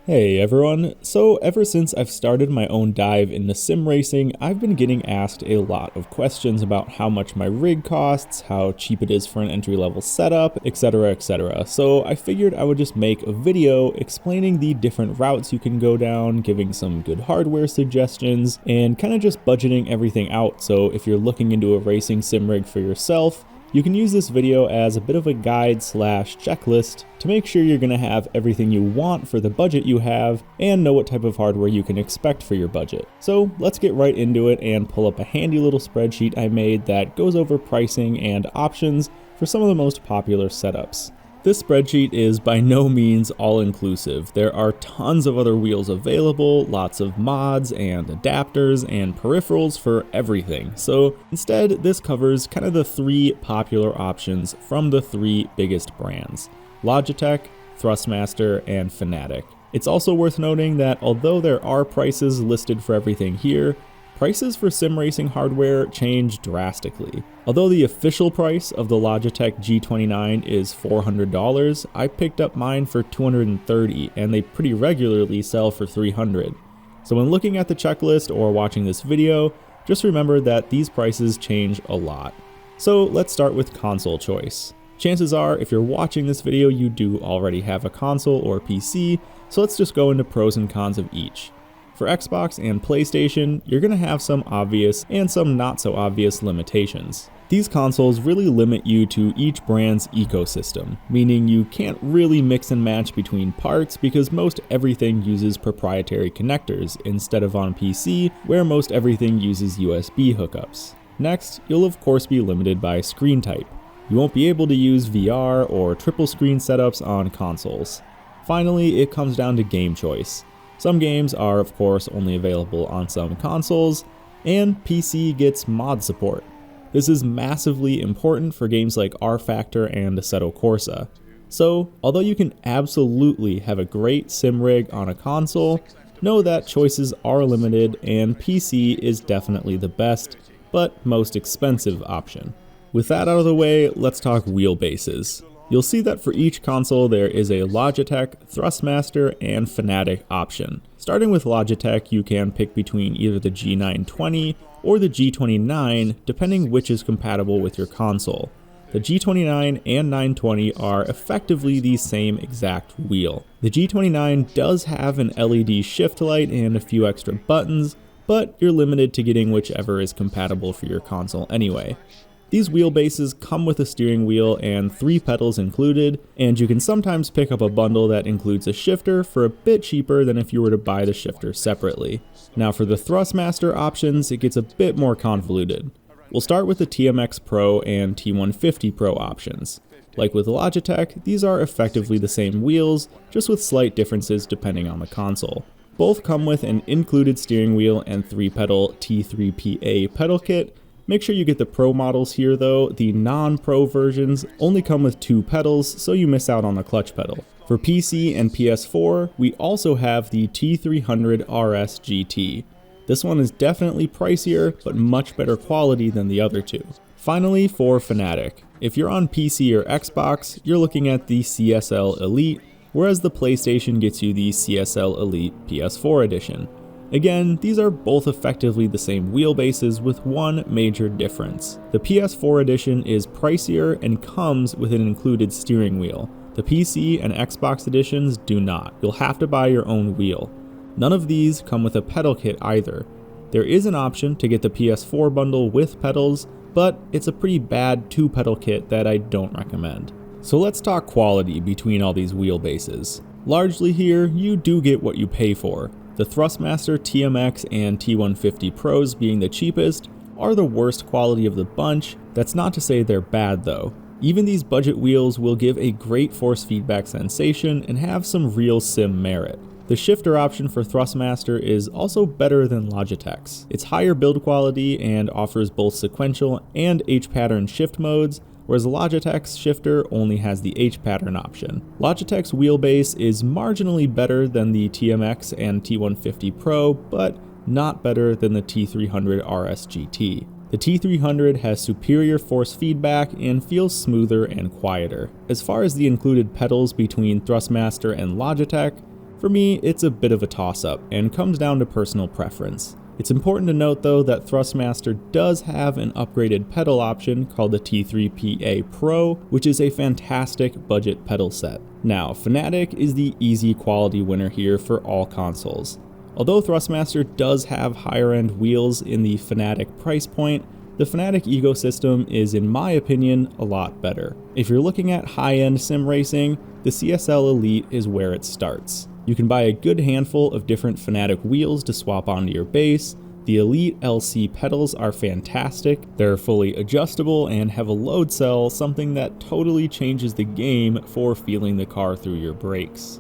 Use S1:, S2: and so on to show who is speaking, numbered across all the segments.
S1: Hey everyone, so ever since I've started my own dive into sim racing, I've been getting asked a lot of questions about how much my rig costs, how cheap it is for an entry-level setup, etc, etc. So I figured I would just make a video explaining the different routes you can go down, giving some good hardware suggestions, and kind of just budgeting everything out, so if you're looking into a racing sim rig for yourself, you can use this video as a bit of a guide slash checklist to make sure you're going to have everything you want for the budget you have and know what type of hardware you can expect for your budget. So let's get right into it and pull up a handy little spreadsheet I made that goes over pricing and options for some of the most popular setups. This spreadsheet is by no means all-inclusive. There are tons of other wheels available, lots of mods and adapters and peripherals for everything. So instead, this covers kind of the three popular options from the three biggest brands: Logitech, Thrustmaster, and Fanatec. It's also worth noting that although there are prices listed for everything here, prices for sim racing hardware change drastically. Although the official price of the Logitech G29 is $400, I picked up mine for $230 and they pretty regularly sell for $300. So when looking at the checklist or watching this video, just remember that these prices change a lot. So let's start with console choice. Chances are if you're watching this video you do already have a console or PC, so let's just go into pros and cons of each. For Xbox and PlayStation, you're going to have some obvious and some not so obvious limitations. These consoles really limit you to each brand's ecosystem, meaning you can't really mix and match between parts because most everything uses proprietary connectors instead of on PC, where most everything uses USB hookups. Next, you'll of course be limited by screen type. You won't be able to use VR or triple screen setups on consoles. Finally, it comes down to game choice. Some games are of course only available on some consoles, and PC gets mod support. This is massively important for games like R-Factor and Assetto Corsa. So, although you can absolutely have a great sim rig on a console, know that choices are limited and PC is definitely the best, but most expensive option. With that out of the way, let's talk wheelbases. You'll see that for each console there is a Logitech, Thrustmaster, and Fanatec option. Starting with Logitech, you can pick between either the G920 or the G29, depending which is compatible with your console. The G29 and 920 are effectively the same exact wheel. The G29 does have an LED shift light and a few extra buttons, but you're limited to getting whichever is compatible for your console anyway. These wheelbases come with a steering wheel and 3 pedals included, and you can sometimes pick up a bundle that includes a shifter for a bit cheaper than if you were to buy the shifter separately. Now for the Thrustmaster options, it gets a bit more convoluted. We'll start with the TMX Pro and T150 Pro options. Like with Logitech, these are effectively the same wheels, just with slight differences depending on the console. Both come with an included steering wheel and 3-pedal T3PA pedal kit. Make sure you get the Pro models here though. The non-Pro versions only come with 2 pedals, so you miss out on the clutch pedal. For PC and PS4, we also have the T300 RS GT. This one is definitely pricier, but much better quality than the other two. Finally, for Fanatec. If you're on PC or Xbox, you're looking at the CSL Elite, whereas the PlayStation gets you the CSL Elite PS4 edition. Again, these are both effectively the same wheelbases with one major difference. The PS4 edition is pricier and comes with an included steering wheel. The PC and Xbox editions do not. You'll have to buy your own wheel. None of these come with a pedal kit either. There is an option to get the PS4 bundle with pedals, but it's a pretty bad 2-pedal kit that I don't recommend. So let's talk quality between all these wheelbases. Largely here, you do get what you pay for. The Thrustmaster TMX and T150 Pros being the cheapest are the worst quality of the bunch. That's not to say they're bad though. Even these budget wheels will give a great force feedback sensation and have some real sim merit. The shifter option for Thrustmaster is also better than Logitech's. It's higher build quality and offers both sequential and H-pattern shift modes, whereas Logitech's shifter only has the H-pattern option. Logitech's wheelbase is marginally better than the TMX and T150 Pro, but not better than the T300 RS GT. The T300 has superior force feedback and feels smoother and quieter. As far as the included pedals between Thrustmaster and Logitech, For me, it's a bit of a toss-up and comes down to personal preference. It's important to note though that Thrustmaster does have an upgraded pedal option called the T3PA Pro, which is a fantastic budget pedal set. Now, Fanatic is the easy quality winner here for all consoles. Although Thrustmaster does have higher end wheels in the Fanatic price point, the Fanatic ecosystem is, in my opinion, a lot better. If you're looking at high-end sim racing, the CSL Elite is where it starts. You can buy a good handful of different Fanatic wheels to swap onto your base. The Elite LC pedals are fantastic. They're fully adjustable and have a load cell, something that totally changes the game for feeling the car through your brakes.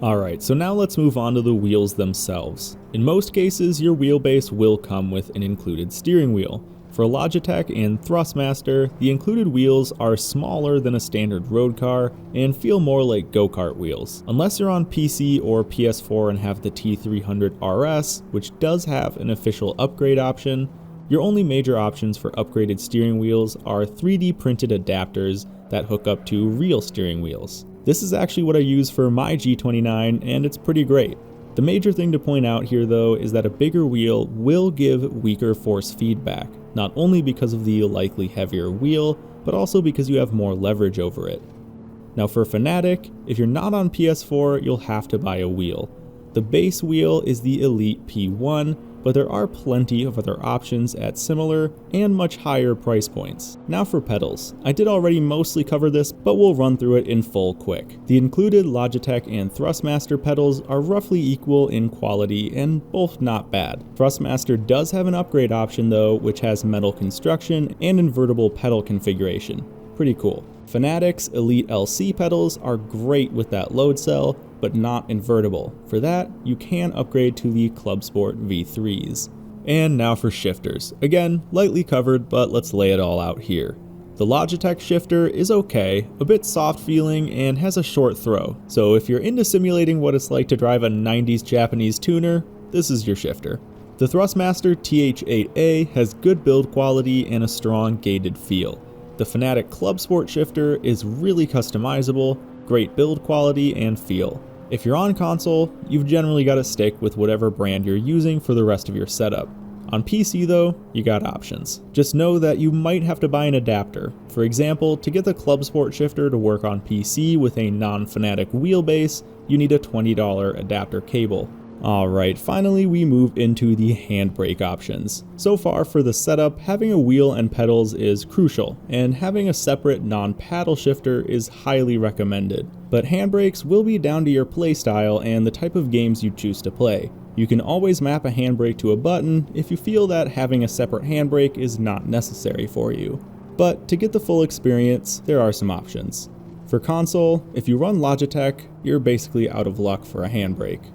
S1: Alright, so now let's move on to the wheels themselves. In most cases, your wheelbase will come with an included steering wheel. For Logitech and Thrustmaster, the included wheels are smaller than a standard road car and feel more like go-kart wheels. Unless you're on PC or PS4 and have the T300 RS, which does have an official upgrade option, your only major options for upgraded steering wheels are 3D printed adapters that hook up to real steering wheels. This is actually what I use for my G29 and it's pretty great. The major thing to point out here though is that a bigger wheel will give weaker force feedback, not only because of the likely heavier wheel, but also because you have more leverage over it. Now for Fanatic, if you're not on PS4, you'll have to buy a wheel. The base wheel is the Elite P1, but there are plenty of other options at similar and much higher price points. Now for pedals. I did already mostly cover this, but we'll run through it in full quick. The included Logitech and Thrustmaster pedals are roughly equal in quality and both not bad. Thrustmaster does have an upgrade option though, which has metal construction and invertible pedal configuration. Pretty cool. Fanatic's Elite LC pedals are great with that load cell, but not invertible. For that, you can upgrade to the Club Sport V3s. And now for shifters. Again, lightly covered, but let's lay it all out here. The Logitech shifter is okay, a bit soft feeling, and has a short throw. So if you're into simulating what it's like to drive a 90s Japanese tuner, this is your shifter. The Thrustmaster TH8A has good build quality and a strong gated feel. The Fanatic Club Sport shifter is really customizable, great build quality and feel. If you're on console, you've generally got to stick with whatever brand you're using for the rest of your setup. On PC though, you got options. Just know that you might have to buy an adapter. For example, to get the Club Sport shifter to work on PC with a non-Fanatic wheelbase, you need a $20 adapter cable. Alright, finally we move into the handbrake options. So far for the setup, having a wheel and pedals is crucial, and having a separate non-paddle shifter is highly recommended. But handbrakes will be down to your playstyle and the type of games you choose to play. You can always map a handbrake to a button if you feel that having a separate handbrake is not necessary for you. But to get the full experience, there are some options. For console, if you run Logitech, you're basically out of luck for a handbrake.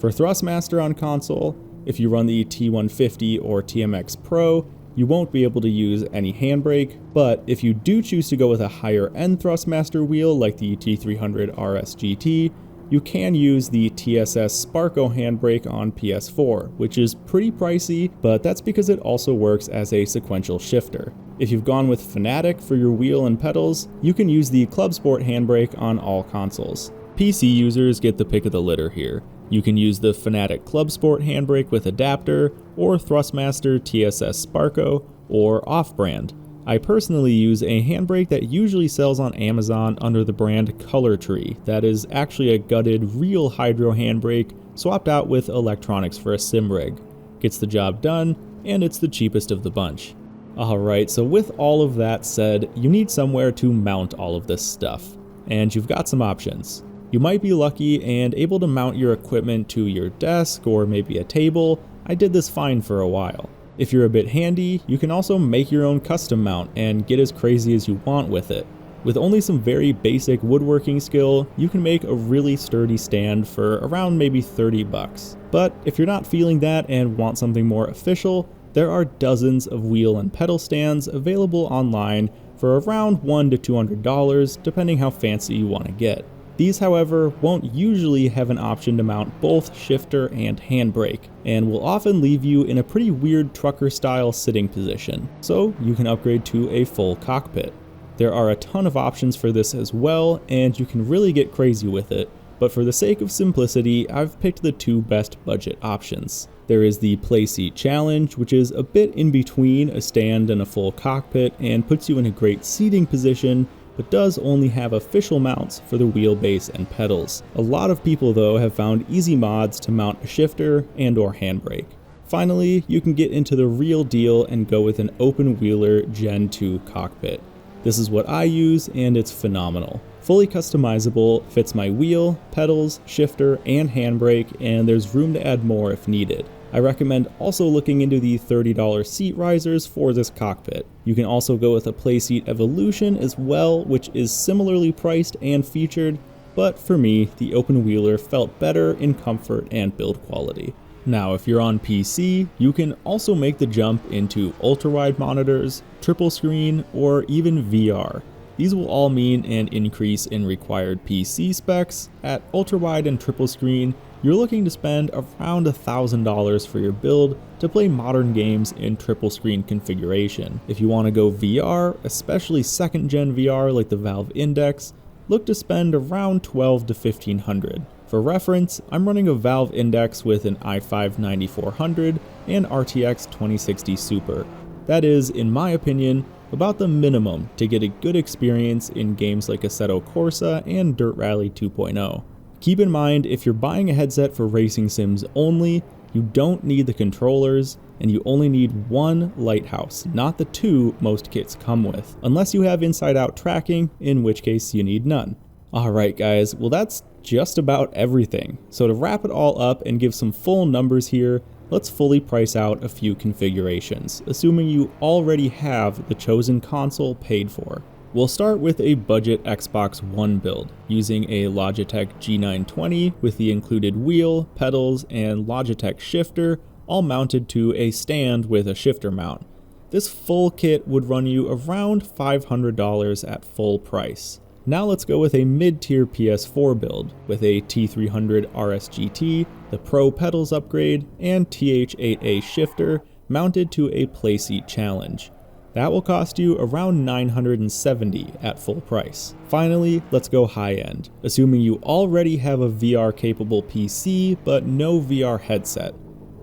S1: For Thrustmaster on console, if you run the T150 or TMX Pro, you won't be able to use any handbrake, but if you do choose to go with a higher end Thrustmaster wheel like the T300 RS GT, you can use the TSS Sparco handbrake on PS4, which is pretty pricey, but that's because it also works as a sequential shifter. If you've gone with Fanatic for your wheel and pedals, you can use the Club Sport handbrake on all consoles. PC users get the pick of the litter here. You can use the Fanatic Club Sport handbrake with adapter, or Thrustmaster TSS Sparco, or off-brand. I personally use a handbrake that usually sells on Amazon under the brand Color Tree, that is actually a gutted real hydro handbrake swapped out with electronics for a sim rig. Gets the job done, and it's the cheapest of the bunch. Alright, so with all of that said, you need somewhere to mount all of this stuff, and you've got some options. You might be lucky and able to mount your equipment to your desk or maybe a table. I did this fine for a while. If you're a bit handy, you can also make your own custom mount and get as crazy as you want with it. With only some very basic woodworking skill, you can make a really sturdy stand for around maybe 30 bucks. But if you're not feeling that and want something more official, there are dozens of wheel and pedal stands available online for around $100 to $200 depending how fancy you want to get. These, however, won't usually have an option to mount both shifter and handbrake, and will often leave you in a pretty weird trucker-style sitting position, so you can upgrade to a full cockpit. There are a ton of options for this as well, and you can really get crazy with it, But for the sake of simplicity, I've picked the two best budget options. There is the Playseat Challenge, which is a bit in between a stand and a full cockpit and puts you in a great seating position, but does only have official mounts for the wheelbase and pedals. A lot of people though have found easy mods to mount a shifter and or handbrake. Finally, you can get into the real deal and go with an open wheeler Gen 2 cockpit. This is what I use and it's phenomenal. Fully customizable, fits my wheel, pedals, shifter, and handbrake, and there's room to add more if needed. I recommend also looking into the $30 seat risers for this cockpit. You can also go with a Playseat Evolution as well, which is similarly priced and featured, but for me, the open wheeler felt better in comfort and build quality. Now, if you're on PC, you can also make the jump into ultra-wide monitors, triple screen, or even VR. These will all mean an increase in required PC specs. At ultra-wide and triple screen, you're looking to spend around $1,000 for your build to play modern games in triple screen configuration. If you want to go VR, especially second gen VR like the Valve Index, look to spend around $1,200 to $1,500. For reference, I'm running a Valve Index with an i5 9400 and RTX 2060 Super. That is, in my opinion, about the minimum to get a good experience in games like Assetto Corsa and Dirt Rally 2.0. Keep in mind, if you're buying a headset for racing sims only, you don't need the controllers, and you only need one lighthouse, not the two most kits come with, unless you have inside-out tracking, in which case you need none. Alright guys, well that's just about everything. So to wrap it all up and give some full numbers here, let's fully price out a few configurations, assuming you already have the chosen console paid for. We'll start with a budget Xbox One build, using a Logitech G920 with the included wheel, pedals, and Logitech shifter, all mounted to a stand with a shifter mount. This full kit would run you around $500 at full price. Now let's go with a mid-tier PS4 build, with a T300 RSGT, the Pro pedals upgrade, and TH8A shifter mounted to a Playseat Challenge. That will cost you around $970 at full price. Finally, let's go high-end, assuming you already have a VR-capable PC but no VR headset.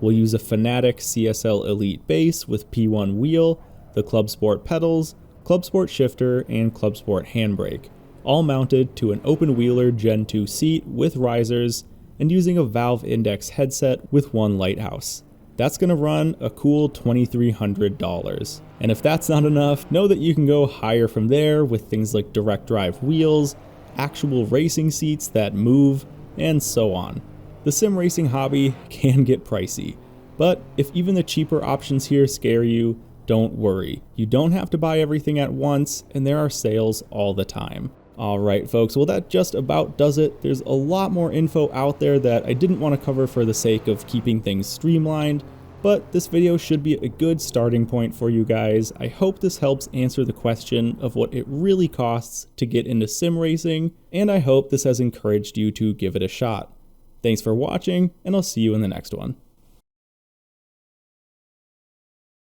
S1: We'll use a Fanatec CSL Elite base with P1 wheel, the Club Sport pedals, Club Sport shifter, and Club Sport handbrake, all mounted to an open wheeler Gen 2 seat with risers and using a Valve Index headset with one lighthouse. That's going to run a cool $2,300. And if that's not enough, know that you can go higher from there with things like direct drive wheels, actual racing seats that move, and so on. The sim racing hobby can get pricey, but if even the cheaper options here scare you, don't worry. You don't have to buy everything at once, and there are sales all the time. Alright folks, well that just about does it. There's a lot more info out there that I didn't want to cover for the sake of keeping things streamlined, but this video should be a good starting point for you guys. I hope this helps answer the question of what it really costs to get into sim racing, and I hope this has encouraged you to give it a shot. Thanks for watching, and I'll see you in the next one.